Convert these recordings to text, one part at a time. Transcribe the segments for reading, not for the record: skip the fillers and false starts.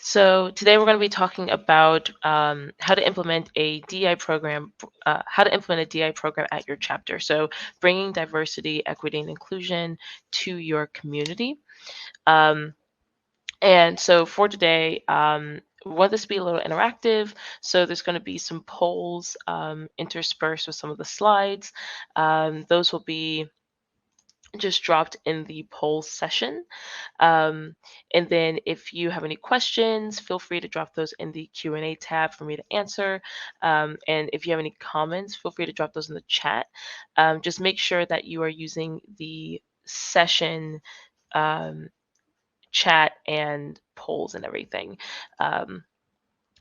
So today we're going to be talking about how to implement a DEI program, how to implement a DEI program at your chapter. So bringing diversity, equity, and inclusion to your community. Um, and so for today, we want this to be a little interactive. So there's going to be some polls interspersed with some of the slides. Those will be just dropped in the poll session. Um, and then if you have any questions, feel free to drop those in the Q&A tab for me to answer. And if you have any comments, feel free to drop those in the chat. Just make sure that you are using the session um, chat and polls and everything. Um,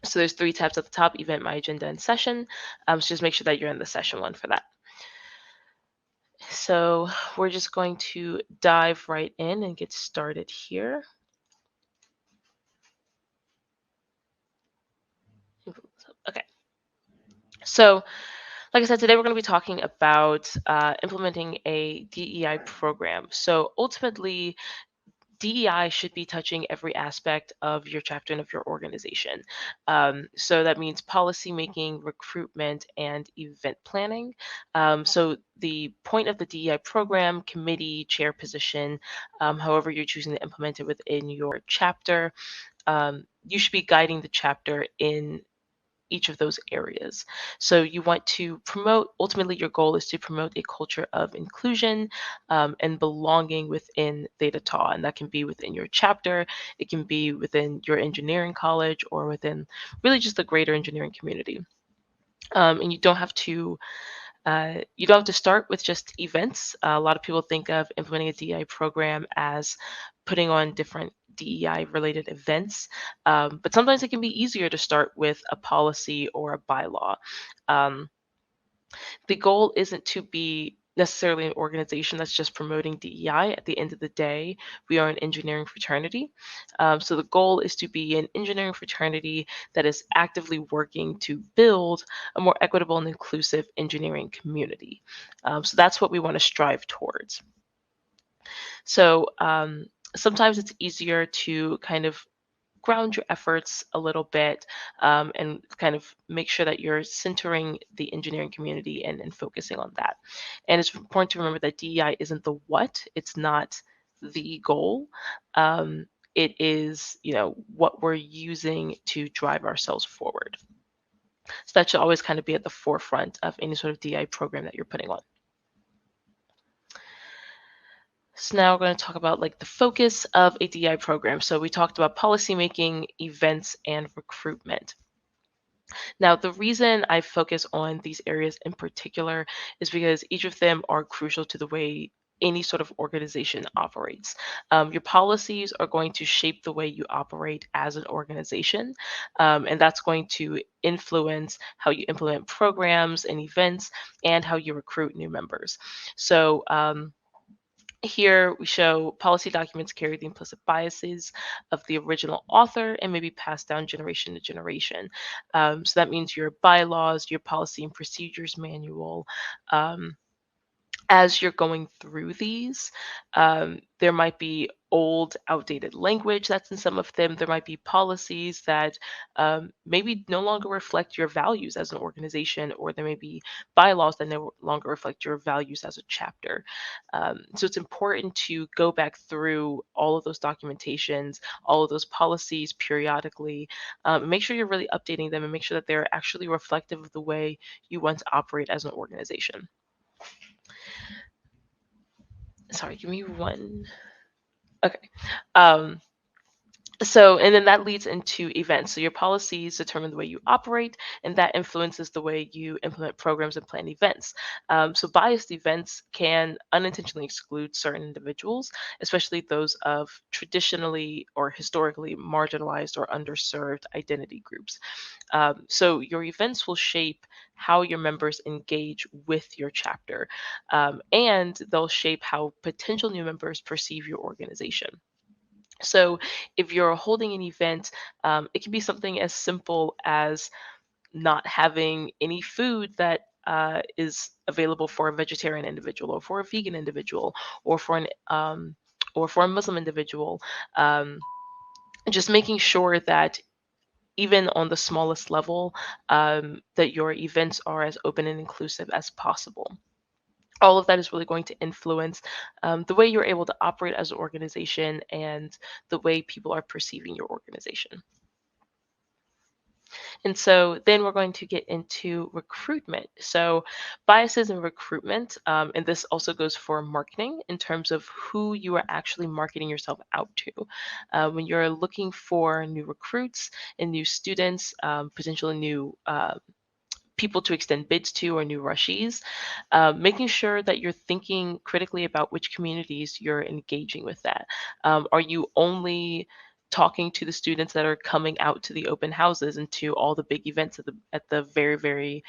so there's three tabs at the top: event, my agenda, and session. So just make sure that you're in the session one for that. So we're just going to dive right in and get started here. Okay. So, like I said, today we're going to be talking about implementing a DEI program. So ultimately, DEI should be touching every aspect of your chapter and of your organization. So that means policy making, recruitment, and event planning. So the point of the DEI program, committee, chair position, however you're choosing to implement it within your chapter, you should be guiding the chapter in each of those areas. So you want to promote, ultimately, your goal is to promote a culture of inclusion and belonging within Theta Tau. And that can be within your chapter, it can be within your engineering college, or within really just the greater engineering community. And you don't have to start with just events. A lot of people think of implementing a DEI program as putting on different DEI related events, but sometimes it can be easier to start with a policy or a bylaw. Um, the goal isn't to be necessarily an organization that's just promoting DEI. At the end of the day, we are an engineering fraternity. So the goal is to be an engineering fraternity that is actively working to build a more equitable and inclusive engineering community. So that's what we want to strive towards. So sometimes it's easier to kind of ground your efforts a little bit and kind of make sure that you're centering the engineering community and focusing on that. And it's important to remember that DEI isn't the what, it's not the goal. Um, it is, what we're using to drive ourselves forward. So that should always kind of be at the forefront of any sort of DEI program that you're putting on. So now we're going to talk about like the focus of a DEI program. So we talked about policymaking, events, and recruitment. Now, the reason I focus on these areas in particular is because each of them are crucial to the way any sort of organization operates. Your policies are going to shape the way you operate as an organization, and that's going to influence how you implement programs and events and how you recruit new members. So, here we show policy documents carry the implicit biases of the original author and may be passed down generation to generation. So that means your bylaws, your policy and procedures manual. As you're going through these, there might be old, outdated language that's in some of them. There might be policies that maybe no longer reflect your values as an organization, or there may be bylaws that no longer reflect your values as a chapter. So it's important to go back through all of those documentations, all of those policies periodically, and make sure you're really updating them and make sure that they're actually reflective of the way you want to operate as an organization. Sorry, give me one. Okay. Um, and then that leads into events. So your policies determine the way you operate, and that influences the way you implement programs and plan events. So biased events can unintentionally exclude certain individuals, especially those of traditionally or historically marginalized or underserved identity groups. So your events will shape how your members engage with your chapter, and they'll shape how potential new members perceive your organization. So, if you're holding an event, it can be something as simple as not having any food that is available for a vegetarian individual, or for a vegan individual, or for a Muslim individual. Um, just making sure that even on the smallest level, that your events are as open and inclusive as possible. All of that is really going to influence the way you're able to operate as an organization and the way people are perceiving your organization. And so then we're going to get into recruitment. So biases in recruitment, and this also goes for marketing in terms of who you are actually marketing yourself out to. When you're looking for new recruits and new students, potentially new people to extend bids to or new rushies, making sure that you're thinking critically about which communities you're engaging with that. Are you only talking to the students that are coming out to the open houses and to all the big events at the very, very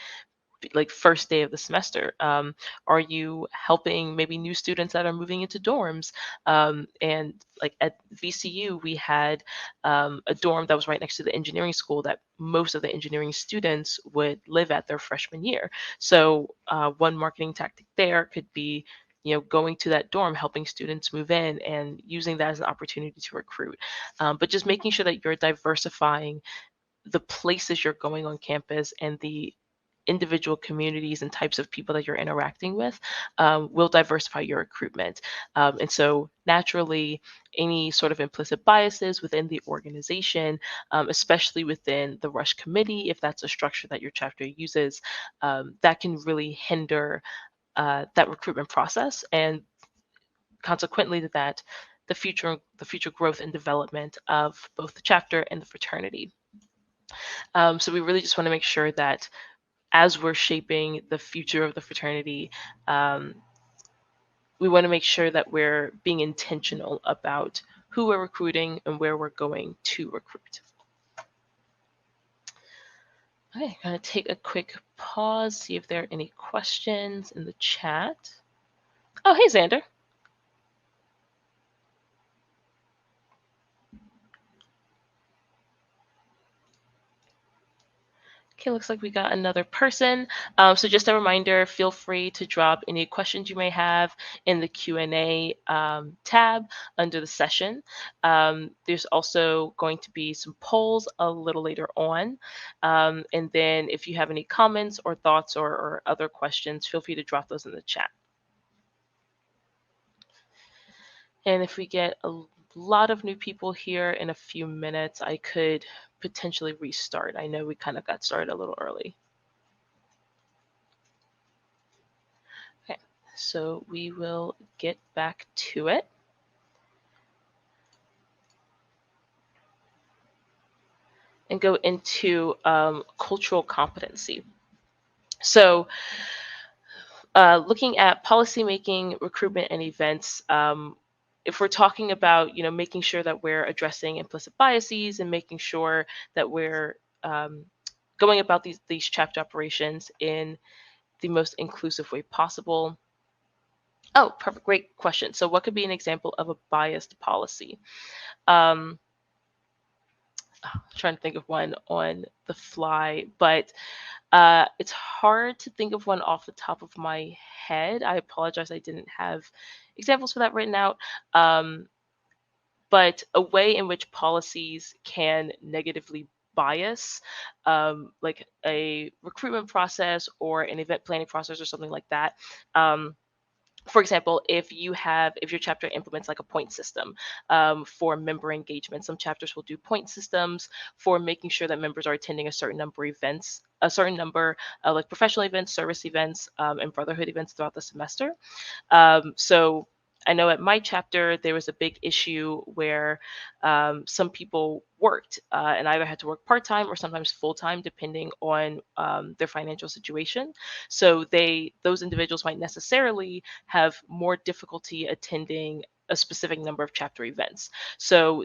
like first day of the semester? Are you helping maybe new students that are moving into dorms? And like at VCU, we had a dorm that was right next to the engineering school that most of the engineering students would live at their freshman year. So one marketing tactic there could be, going to that dorm, helping students move in, and using that as an opportunity to recruit. But just making sure that you're diversifying the places you're going on campus and the individual communities and types of people that you're interacting with will diversify your recruitment. And so naturally, any sort of implicit biases within the organization, especially within the Rush Committee, if that's a structure that your chapter uses, that can really hinder that recruitment process, and consequently to that, the future growth and development of both the chapter and the fraternity. So we really just want to make sure that as we're shaping the future of the fraternity, um, we want to make sure that we're being intentional about who we're recruiting and where we're going to recruit. Okay, I'm going to take a quick pause, see if there are any questions in the chat. Oh, hey, Xander. Okay, looks like we got another person. So just a reminder, feel free to drop any questions you may have in the Q&A tab under the session. There's also going to be some polls a little later on. And then if you have any comments or thoughts or other questions, feel free to drop those in the chat. And if we get a lot of new people here in a few minutes, I could potentially restart. I know we kind of got started a little early. Okay, so we will get back to it. And go into cultural competency. So looking at policymaking, recruitment, and events, if we're talking about, making sure that we're addressing implicit biases and making sure that we're going about these chapter operations in the most inclusive way possible. Oh, perfect. Great question. So what could be an example of a biased policy? I'm trying to think of one on the fly, but it's hard to think of one off the top of my head. I apologize, I didn't have examples for that written out. But a way in which policies can negatively bias, like a recruitment process or an event planning process or something like that. For example, if your chapter implements like a point system for member engagement, some chapters will do point systems for making sure that members are attending a certain number of events, a certain number of like professional events, service events, and brotherhood events throughout the semester. So I know at my chapter, there was a big issue where some people worked and either had to work part-time or sometimes full-time, depending on their financial situation. So those individuals might necessarily have more difficulty attending a specific number of chapter events. So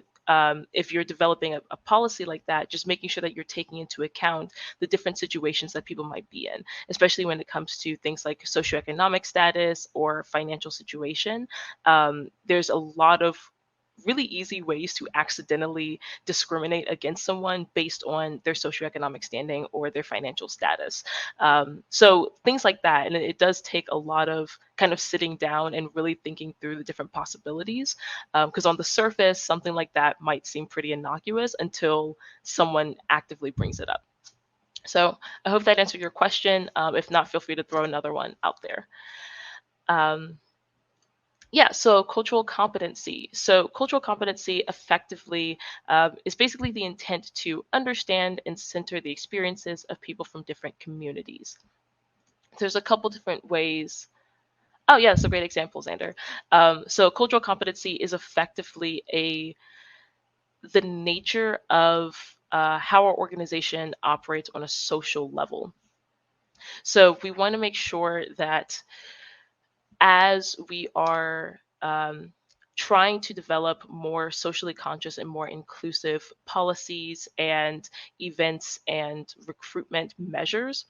if you're developing a policy like that, just making sure that you're taking into account the different situations that people might be in, especially when it comes to things like socioeconomic status or financial situation. There's a lot of really easy ways to accidentally discriminate against someone based on their socioeconomic standing or their financial status. So things like that. And it does take a lot of kind of sitting down and really thinking through the different possibilities. Because on the surface, something like that might seem pretty innocuous until someone actively brings it up. So I hope that answered your question. If not, feel free to throw another one out there. Um, yeah, so cultural competency. So cultural competency effectively is basically the intent to understand and center the experiences of people from different communities. There's a couple different ways. Oh, yeah, that's a great example, Xander. So cultural competency is effectively the nature of how our organization operates on a social level. So we want to make sure that as we are trying to develop more socially conscious and more inclusive policies and events and recruitment measures,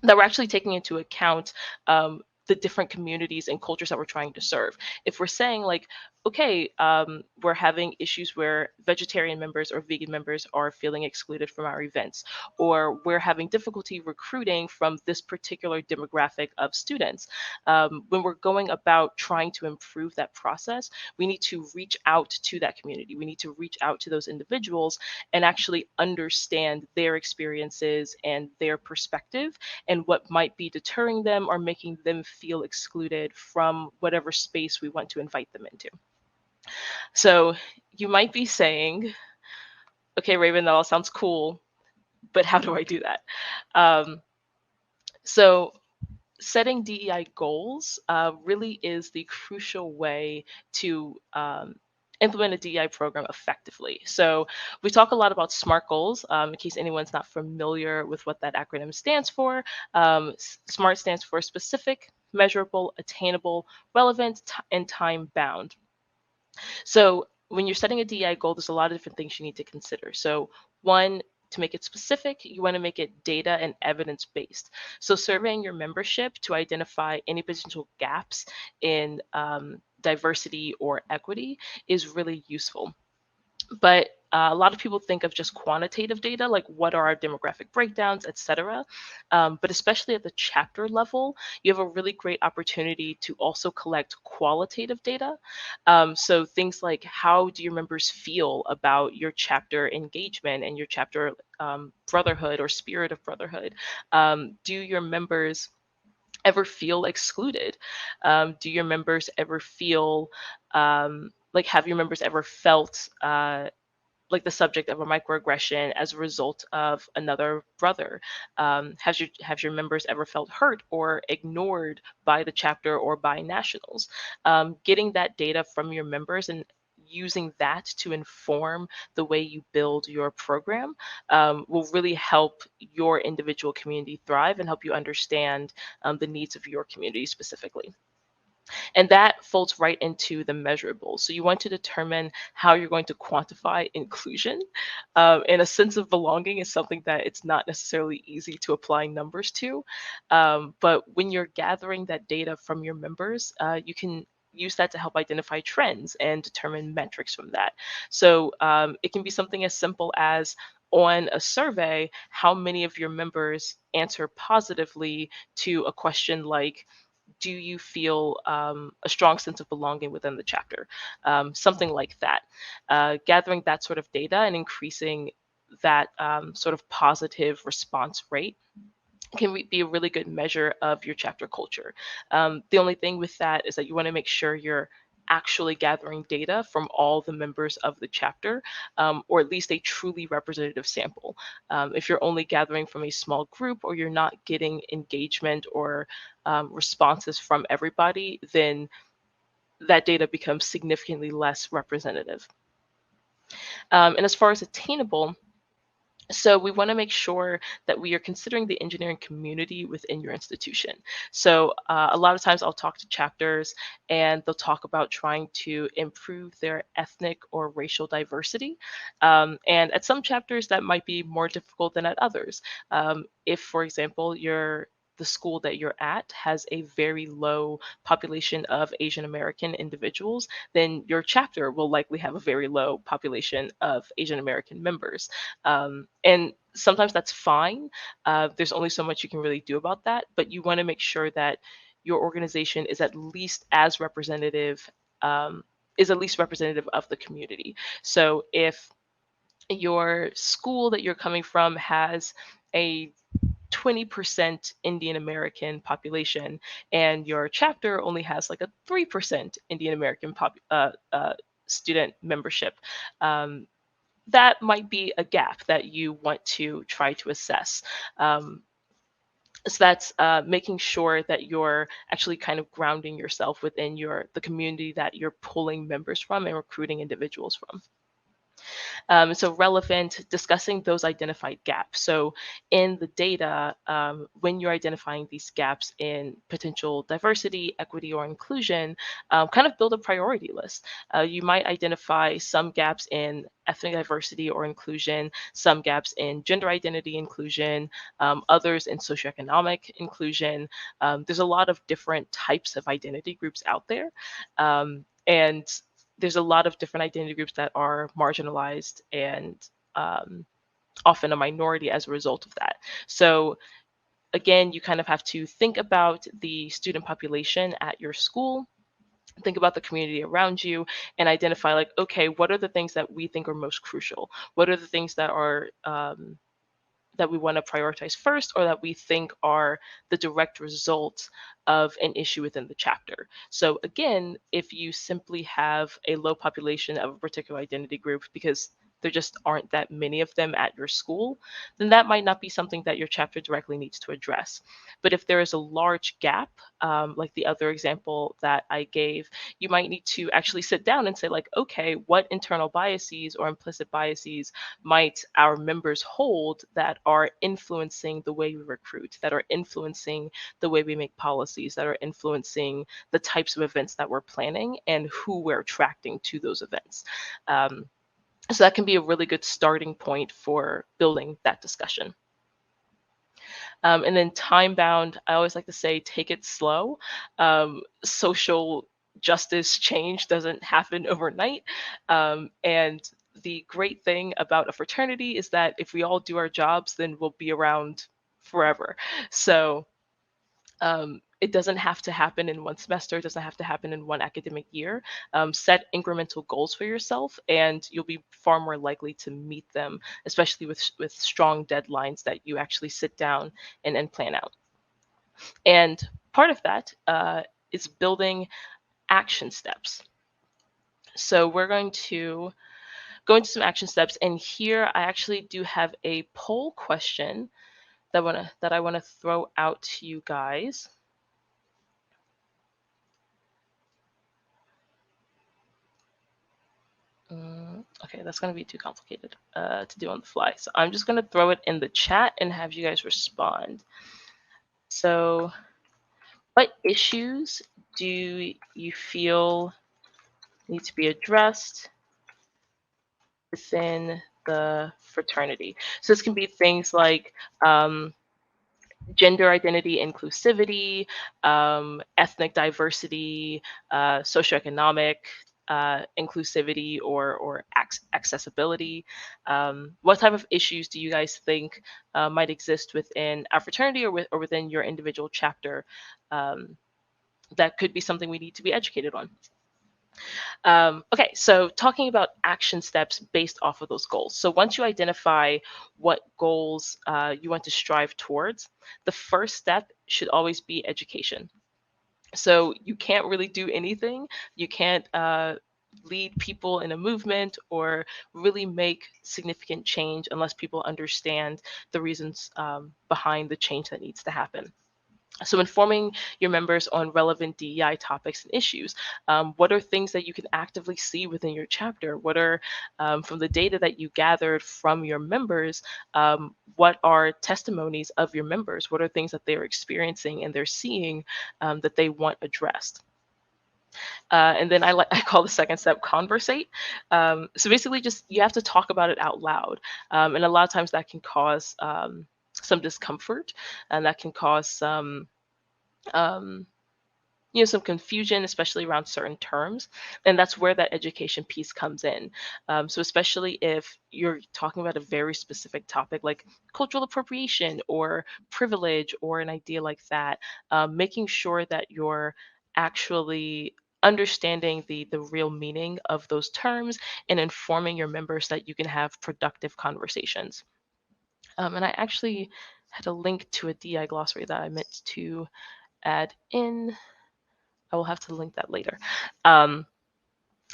that we're actually taking into account the different communities and cultures that we're trying to serve. If we're saying like, okay, we're having issues where vegetarian members or vegan members are feeling excluded from our events, or we're having difficulty recruiting from this particular demographic of students, when we're going about trying to improve that process, we need to reach out to that community. We need to reach out to those individuals and actually understand their experiences and their perspective and what might be deterring them or making them feel excluded from whatever space we want to invite them into. So you might be saying, okay, Raven, that all sounds cool, but how do I do that? Um, so setting DEI goals really is the crucial way to implement a DEI program effectively. So we talk a lot about SMART goals. In case anyone's not familiar with what that acronym stands for, SMART stands for specific, measurable, attainable, relevant, and time bound. So when you're setting a DEI goal, there's a lot of different things you need to consider. So one, to make it specific, you want to make it data and evidence based. So surveying your membership to identify any potential gaps in diversity or equity is really useful. But a lot of people think of just quantitative data, like what are our demographic breakdowns, et cetera. But especially at the chapter level, you have a really great opportunity to also collect qualitative data. So things like how do your members feel about your chapter engagement and your chapter brotherhood or spirit of brotherhood? Do your members ever feel excluded? Do your members ever feel like have your members ever felt like the subject of a microaggression as a result of another brother? Have your members ever felt hurt or ignored by the chapter or by nationals? Getting that data from your members and using that to inform the way you build your program will really help your individual community thrive and help you understand the needs of your community specifically. And that folds right into the measurable. So you want to determine how you're going to quantify inclusion. And a sense of belonging is something that it's not necessarily easy to apply numbers to. But when you're gathering that data from your members, you can use that to help identify trends and determine metrics from that. So it can be something as simple as on a survey, how many of your members answer positively to a question like, do you feel a strong sense of belonging within the chapter? Something like that. Gathering that sort of data and increasing that sort of positive response rate can be a really good measure of your chapter culture. The only thing with that is that you want to make sure you're actually gathering data from all the members of the chapter, or at least a truly representative sample. If you're only gathering from a small group or you're not getting engagement or responses from everybody, then that data becomes significantly less representative. And as far as attainable, so we want to make sure that we are considering the engineering community within your institution. So a lot of times I'll talk to chapters and they'll talk about trying to improve their ethnic or racial diversity. And at some chapters that might be more difficult than at others. If, for example, the school that you're at has a very low population of Asian American individuals, then your chapter will likely have a very low population of Asian American members. And sometimes that's fine. There's only so much you can really do about that, but you want to make sure that your organization is at least as representative. Is at least representative of the community. So if your school that you're coming from has a 20% Indian American population, and your chapter only has like a 3% Indian American student membership. Um, that might be a gap that you want to try to assess. Um, so that's making sure that you're actually kind of grounding yourself within the community that you're pulling members from and recruiting individuals from. So relevant, discussing those identified gaps. So in the data, when you're identifying these gaps in potential diversity, equity, or inclusion, kind of build a priority list. You might identify some gaps in ethnic diversity or inclusion, some gaps in gender identity inclusion, others in socioeconomic inclusion. There's a lot of different types of identity groups out there. And there's a lot of different identity groups that are marginalized and um, often a minority as a result of that. So again, you kind of have to think about the student population at your school, think about the community around you, and identify like, okay, what are the things that we think are most crucial? What are the things that are that we want to prioritize first, or that we think are the direct result of an issue within the chapter. So again, if you simply have a low population of a particular identity group because there just aren't that many of them at your school, then that might not be something that your chapter directly needs to address. But if there is a large gap, like the other example that I gave, you might need to actually sit down and say, like, okay, what internal biases or implicit biases might our members hold that are influencing the way we recruit, that are influencing the way we make policies, that are influencing the types of events that we're planning and who we're attracting to those events. Um, so that can be a really good starting point for building that discussion. And then time bound, I always like to say, take it slow. Social justice change doesn't happen overnight. And the great thing about a fraternity is that if we all do our jobs, then we'll be around forever. So it doesn't have to happen in one semester. It doesn't have to happen in one academic year. Set incremental goals for yourself, and you'll be far more likely to meet them, especially with strong deadlines that you actually sit down and plan out. And part of that is building action steps. So we're going to go into some action steps, and here I actually do have a poll question that I want to throw out to you guys. Okay, that's going to be too complicated to do on the fly. So I'm just going to throw it in the chat and have you guys respond. So, what issues do you feel need to be addressed within the fraternity? So this can be things like gender identity inclusivity, ethnic diversity, socioeconomic inclusivity, or accessibility. What type of issues do you guys think might exist within our fraternity or within your individual chapter that could be something we need to be educated on? Okay, so talking about action steps based off of those goals. So once you identify what goals you want to strive towards, the first step should always be education. So you can't really do anything. You can't lead people in a movement or really make significant change unless people understand the reasons behind the change that needs to happen. So informing your members on relevant DEI topics and issues. What are things that you can actively see within your chapter? What are, from the data that you gathered from your members, what are testimonies of your members? What are things that they're experiencing and they're seeing that they want addressed? And then I call the second step conversate. So basically just you have to talk about it out loud. And a lot of times that can cause some discomfort, and that can cause um, some confusion, especially around certain terms. And that's where that education piece comes in. So especially if you're talking about a very specific topic like cultural appropriation or privilege or an idea like that, making sure that you're actually understanding the real meaning of those terms and informing your members that you can have productive conversations. And I actually had a link to a DI glossary that I meant to add in. I will have to link that later. Um,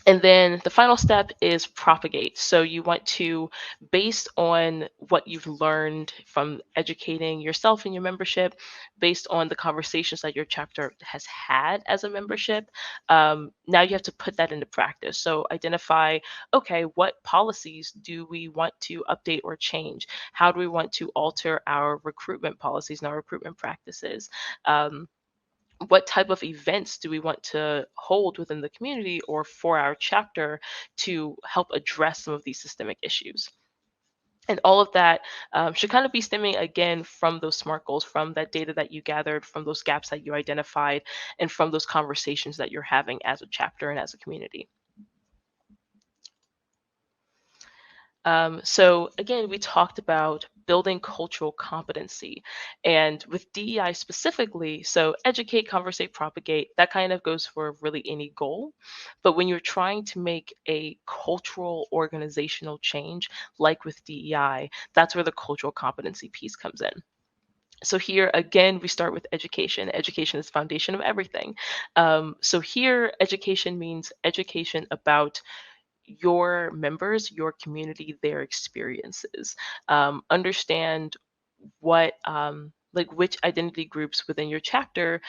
and then the final step is propagate. So you want to, based on what you've learned from educating yourself and your membership, based on the conversations that your chapter has had as a membership, now you have to put that into practice. So identify, okay, what policies do we want to update or change? How do we want to alter our recruitment policies and our recruitment practices? What type of events do we want to hold within the community or for our chapter to help address some of these systemic issues? And all of that should kind of be stemming again from those SMART goals, from that data that you gathered, from those gaps that you identified, and from those conversations that you're having as a chapter and as a community. So again, we talked about building cultural competency, and with DEI specifically, so educate, conversate, propagate, that kind of goes for really any goal. But when you're trying to make a cultural organizational change, like with DEI, that's where the cultural competency piece comes in. So here again, we start with education. Education is the foundation of everything. So here, education means education about your members, your community, their experiences. Understand what, like, which identity groups within your chapter.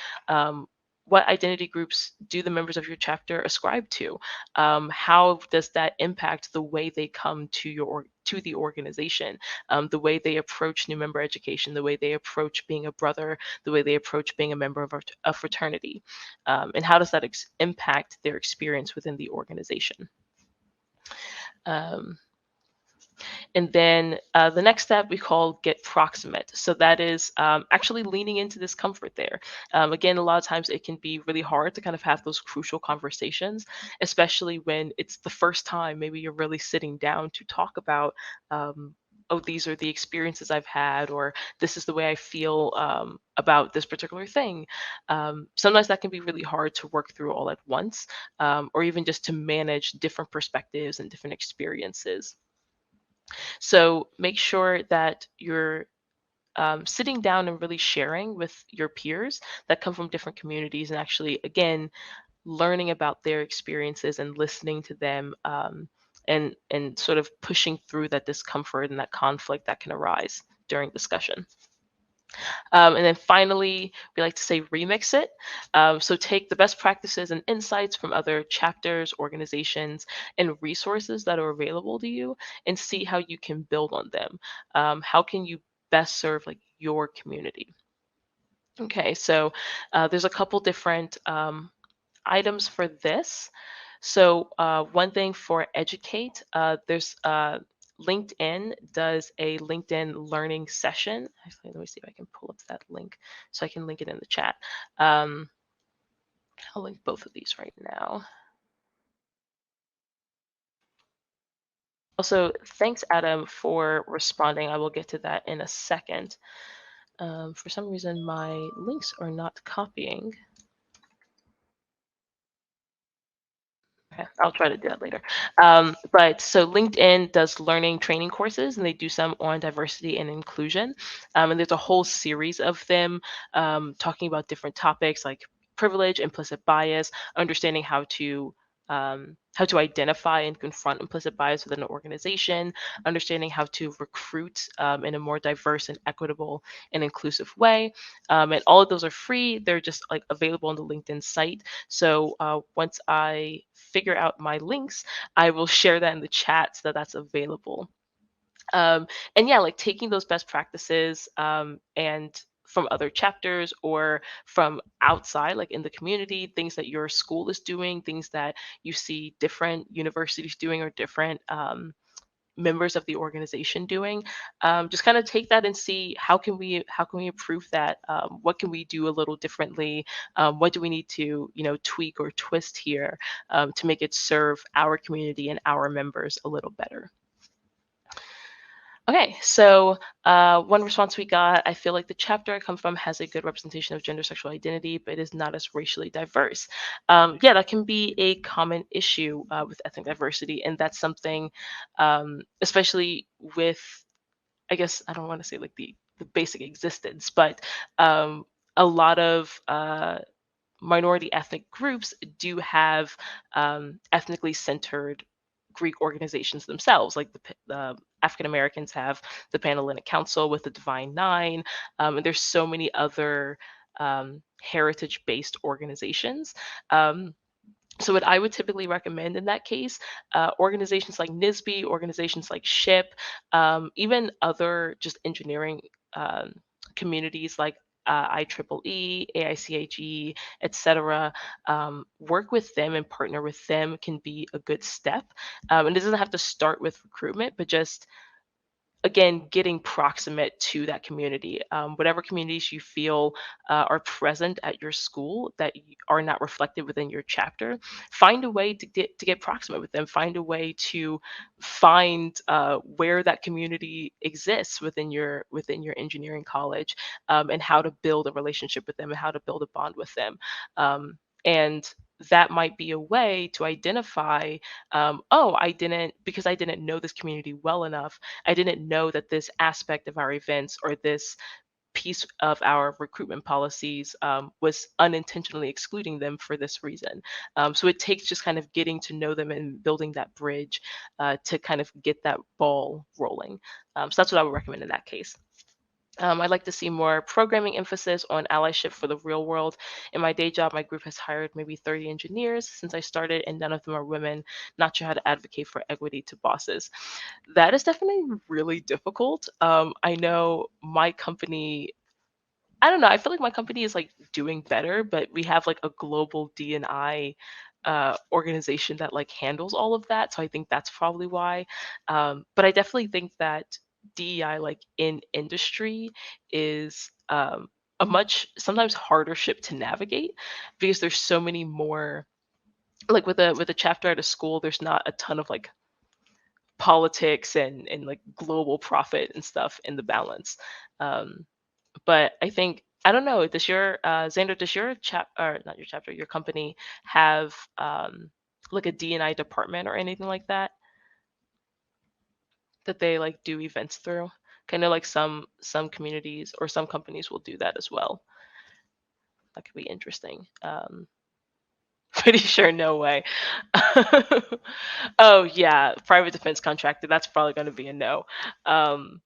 What identity groups do the members of your chapter ascribe to? How does that impact the way they come to to the organization, the way they approach new member education, the way they approach being a brother, the way they approach being a member of a fraternity, and how does that impact their experience within the organization? Um, and then the next step we call get proximate. So that is actually leaning into discomfort there. Again, a lot of times it can be really hard to kind of have those crucial conversations, especially when it's the first time maybe you're really sitting down to talk about. Oh, these are the experiences I've had, or this is the way I feel about this particular thing. Sometimes that can be really hard to work through all at once, or even just to manage different perspectives and different experiences. So make sure that you're sitting down and really sharing with your peers that come from different communities and actually, again, learning about their experiences and listening to them, and sort of pushing through that discomfort and that conflict that can arise during discussion. And then finally, we like to say remix it. So take the best practices and insights from other chapters, organizations, and resources that are available to you and see how you can build on them. How can you best serve like your community? Okay, so there's a couple different items for this. So one thing for educate, there's LinkedIn does a LinkedIn learning session. Actually, let me see if I can pull up that link so I can link it in the chat. Um, I'll link both of these right now. Also, thanks, Adam, for responding. I will get to that in a second. For some reason, my links are not copying. Okay, I'll try to do that later. But so LinkedIn does learning training courses, and they do some on diversity and inclusion. And there's a whole series of them talking about different topics like privilege, implicit bias, understanding how to identify and confront implicit bias within an organization, understanding how to recruit in a more diverse and equitable and inclusive way. And all of those are free. They're just like available on the LinkedIn site. So once I figure out my links, I will share that in the chat so that that's available. And yeah, like taking those best practices and from other chapters or from outside, like in the community, things that your school is doing, things that you see different universities doing or different members of the organization doing. Just kind of take that and see how can we improve that. What can we do a little differently? What do we need to tweak or twist here to make it serve our community and our members a little better? Okay, so one response we got: I feel like the chapter I come from has a good representation of gender sexual identity, but is not as racially diverse. Yeah, that can be a common issue with ethnic diversity, and that's something, especially with, I guess I don't want to say like the basic existence, but a lot of minority ethnic groups do have ethnically centered Greek organizations themselves. Like the African Americans have the Panhellenic Council with the Divine Nine, and there's so many other heritage-based organizations. Um, so what I would typically recommend in that case, organizations like NISB, organizations like SHIP, even other just engineering um, communities like IEEE, AICHE, etc. Work with them and partner with them can be a good step. And it doesn't have to start with recruitment, but just again getting proximate to that community, whatever communities you feel are present at your school that are not reflected within your chapter. Find a way to get proximate with them. Find a way to find where that community exists within your engineering college, and how to build a relationship with them and how to build a bond with them. And that might be a way to identify, oh, I didn't know this community well enough. I didn't know that this aspect of our events or this piece of our recruitment policies was unintentionally excluding them for this reason. So it takes just kind of getting to know them and building that bridge to kind of get that ball rolling. So that's what I would recommend in that case. I'd like to see more programming emphasis on allyship for the real world. In my day job, my group has hired maybe 30 engineers since I started, and none of them are women. Not sure how to advocate for equity to bosses. That is definitely really difficult. I know my company, I don't know. I feel like my company is like doing better, but we have like a global D&I organization that like handles all of that. So I think that's probably why. But I definitely think that DEI like in industry is a much sometimes harder ship to navigate because there's so many more, like with a chapter at a school. There's not a ton of like politics and like global profit and stuff in the balance. Um, but I think, I don't know, does your Xander, does your or not your chapter, your company have like a D&I department or anything like that that they like do events through? Kind of like some communities or some companies will do that as well. That could be interesting. Pretty sure no way. Oh yeah, private defense contractor. That's probably going to be a no. Um,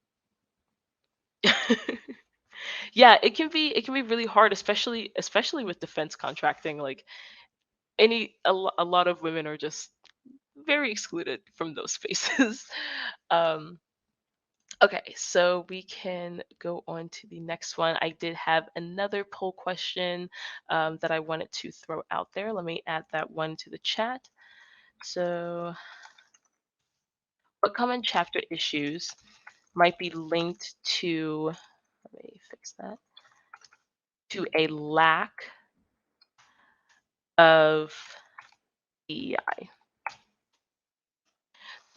yeah, it can be really hard, especially with defense contracting. Like a lot of women are just very excluded from those spaces. um, okay, so we can go on to the next one. I did have another poll question that I wanted to throw out there. Let me add that one to the chat. So, what common chapter issues might be linked to, let me fix that, to a lack of DEI?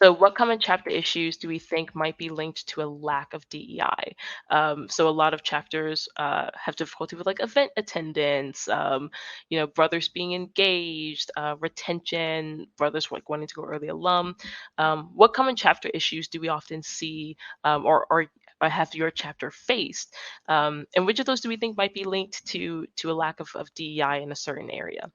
So, what common chapter issues do we think might be linked to a lack of DEI? So, a lot of chapters have difficulty with like event attendance, brothers being engaged, retention, brothers like wanting to go early alum. What common chapter issues do we often see, or have your chapter faced? And which of those do we think might be linked to a lack of DEI in a certain area?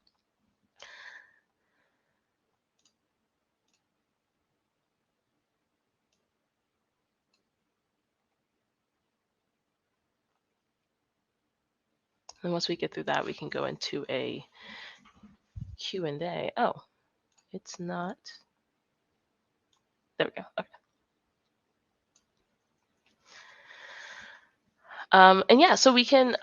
And once we get through that, we can go into a Q&A. Oh, it's not. There we go. Okay. And yeah, so we can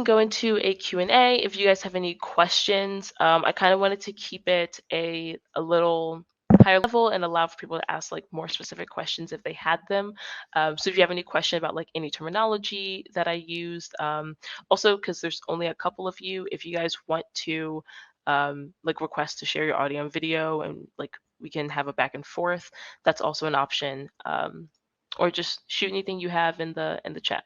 go into a Q&A if you guys have any questions. I kind of wanted to keep it a little higher level and allow for people to ask like more specific questions if they had them. So if you have any question about like any terminology that I used, also because there's only a couple of you, if you guys want to like request to share your audio and video and like we can have a back and forth, that's also an option. Or just shoot anything you have in the chat.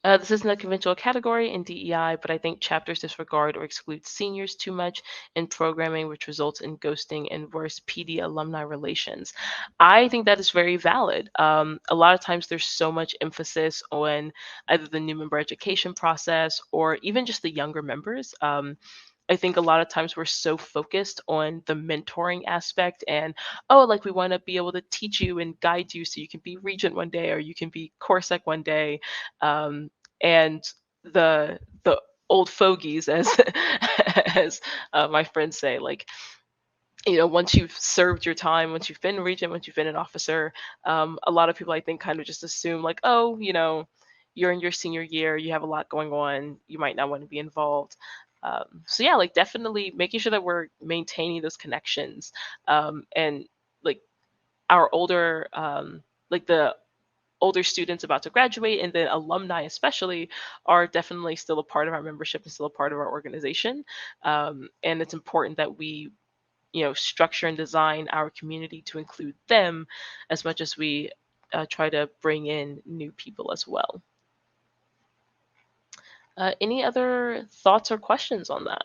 This isn't a conventional category in DEI, but I think chapters disregard or exclude seniors too much in programming, which results in ghosting and worse PD alumni relations. I think that is very valid. A lot of times there's so much emphasis on either the new member education process or even just the younger members. I think a lot of times we're so focused on the mentoring aspect and, oh, like we want to be able to teach you and guide you so you can be regent one day or you can be Corsac one day. Um, and the old fogies, as as my friends say, like once you've served your time, once you've been regent, once you've been an officer, a lot of people I think kind of just assume like, oh, you're in your senior year, you have a lot going on, you might not want to be involved. So yeah, like definitely making sure that we're maintaining those connections, and like our older, like the older students about to graduate and then alumni especially are definitely still a part of our membership and still a part of our organization, and it's important that we structure and design our community to include them as much as we try to bring in new people as well. Any other thoughts or questions on that?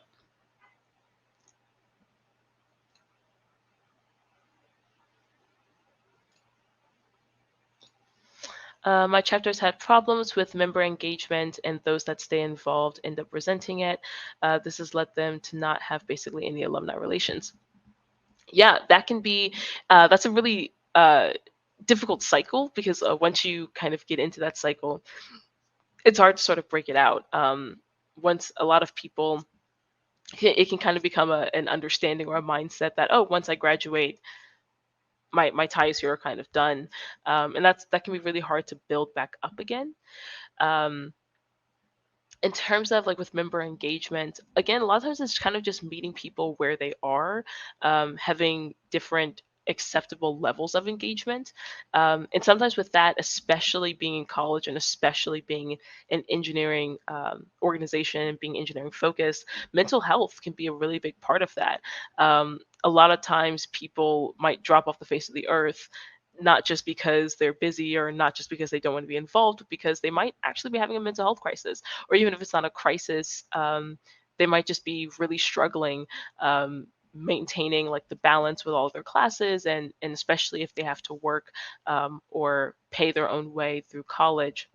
My chapters had problems with member engagement, and those that stay involved end up resenting it. This has led them to not have basically any alumni relations. Yeah, that can be, that's a really difficult cycle because once you kind of get into that cycle, it's hard to sort of break it out. Once a lot of people, it can kind of become an understanding or a mindset that, oh, once I graduate, my ties here are kind of done, and that can be really hard to build back up again. Um, in terms of like with member engagement, again, a lot of times it's kind of just meeting people where they are, having different acceptable levels of engagement. And sometimes with that, especially being in college and especially being an engineering organization and being engineering focused, mental health can be a really big part of that. A lot of times people might drop off the face of the earth not just because they're busy or not just because they don't want to be involved, but because they might actually be having a mental health crisis. Or even if it's not a crisis, they might just be really struggling maintaining like the balance with all of their classes, and especially if they have to work or pay their own way through college.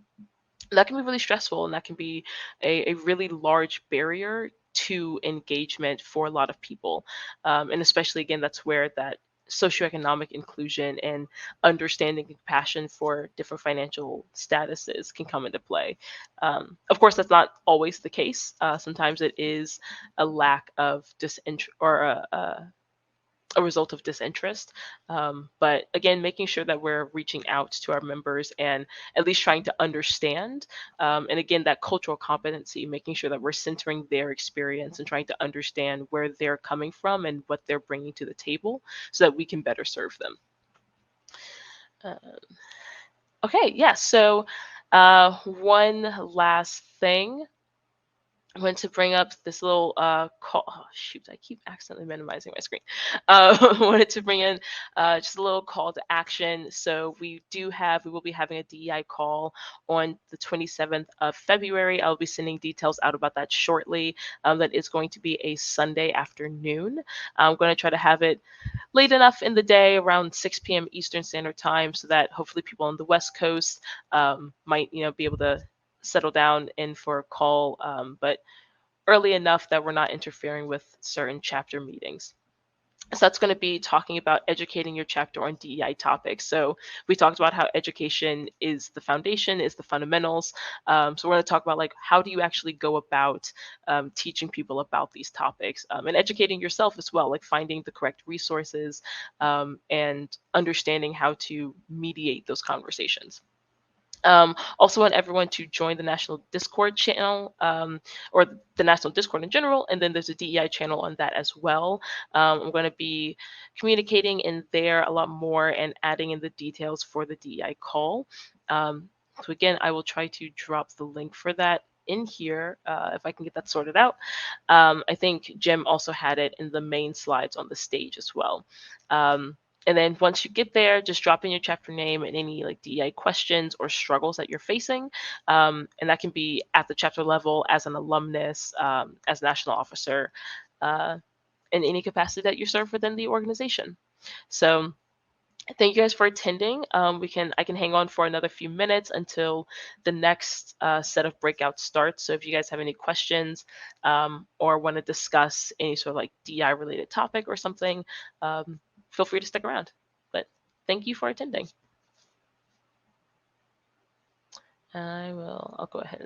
That can be really stressful, and that can be a really large barrier to engagement for a lot of people. And especially, again, that's where that socioeconomic inclusion and understanding and compassion for different financial statuses can come into play. Of course, that's not always the case. Sometimes it is a lack of disinterest or a result of disinterest. But again, making sure that we're reaching out to our members and at least trying to understand. And again, that cultural competency, making sure that we're centering their experience and trying to understand where they're coming from and what they're bringing to the table so that we can better serve them. Okay, yeah. So one last thing. I wanted to bring up this little call. Oh, shoot, I keep accidentally minimizing my screen. I wanted to bring in just a little call to action. So we will be having a DEI call on the 27th of February. I'll be sending details out about that shortly. That is going to be a Sunday afternoon. I'm going to try to have it late enough in the day, around 6 p.m. Eastern Standard Time, so that hopefully people on the West Coast might, be able to settle down in for a call, but early enough that we're not interfering with certain chapter meetings. So that's going to be talking about educating your chapter on DEI topics. So we talked about how education is the foundation, is the fundamentals. So we're going to talk about like how do you actually go about teaching people about these topics, and educating yourself as well, like finding the correct resources, and understanding how to mediate those conversations. Also want everyone to join the National Discord channel, or the National Discord in general, and then there's a DEI channel on that as well. I'm going to be communicating in there a lot more and adding in the details for the DEI call. So again, I will try to drop the link for that in here if I can get that sorted out. I think Jim also had it in the main slides on the stage as well. And then once you get there, just drop in your chapter name and any like DEI questions or struggles that you're facing. And that can be at the chapter level, as an alumnus, as national officer, uh, in any capacity that you serve within the organization. So thank you guys for attending. I can hang on for another few minutes until the next set of breakouts starts. So if you guys have any questions, or want to discuss any sort of like DI related topic or something, feel free to stick around. But thank you for attending. I'll go ahead and